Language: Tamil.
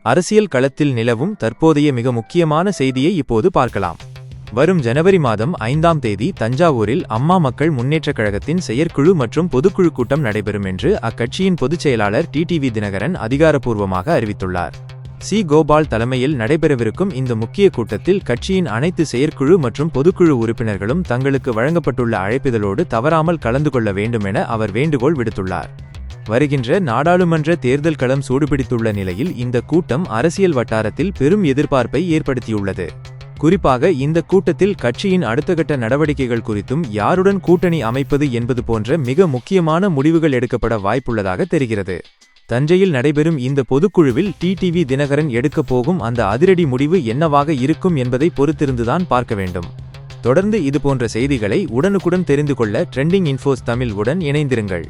அரசியல் களத்தில் நிலவும் தற்போதைய மிக முக்கியமான செய்தியை இப்போது பார்க்கலாம். வரும் ஜனவரி மாதம் 5ஆம் தேதி தஞ்சாவூரில் அம்மா மக்கள் முன்னேற்றக் கழகத்தின் செயற்குழு மற்றும் பொதுக்குழு கூட்டம் நடைபெறும் என்று அக்கட்சியின் பொதுச் செயலாளர் டிடிவி தினகரன் அதிகாரப்பூர்வமாக அறிவித்துள்ளார். சி. கோபால் தலைமையில் நடைபெறவிருக்கும் இந்த முக்கிய கூட்டத்தில் கட்சியின் அனைத்து செயற்குழு மற்றும் பொதுக்குழு உறுப்பினர்களும் தங்களுக்கு வழங்கப்பட்டுள்ள அழைப்பிதழோடு தவறாமல் கலந்து கொள்ள வேண்டும் என அவர் வேண்டுகோள் விடுத்துள்ளார். வருகின்ற நாடாளுமன்ற தேர்தல் களம் சூடுபிடித்துள்ள நிலையில் இந்த கூட்டம் அரசியல் வட்டாரத்தில் பெரும் எதிர்பார்ப்பை ஏற்படுத்தியுள்ளது. குறிப்பாக இந்த கூட்டத்தில் கட்சியின் அடுத்தகட்ட நடவடிக்கைகள் குறித்தும் யாருடன் கூட்டணி அமைப்பது என்பது போன்ற மிக முக்கியமான முடிவுகள் எடுக்கப்பட வாய்ப்புள்ளதாக தெரிகிறது. தஞ்சையில் நடைபெறும் இந்த பொதுக்குழுவில் டிடிவி தினகரன் எடுக்கப் போகும் அந்த அதிரடி முடிவு என்னவாக இருக்கும் என்பதை பொறுத்திருந்துதான் பார்க்க வேண்டும். தொடர்ந்து இதுபோன்ற செய்திகளை உடனுக்குடன் தெரிந்து கொள்ள ட்ரெண்டிங் இன்ஃபோஸ் தமிழ் உடன் இணைந்திருங்கள்.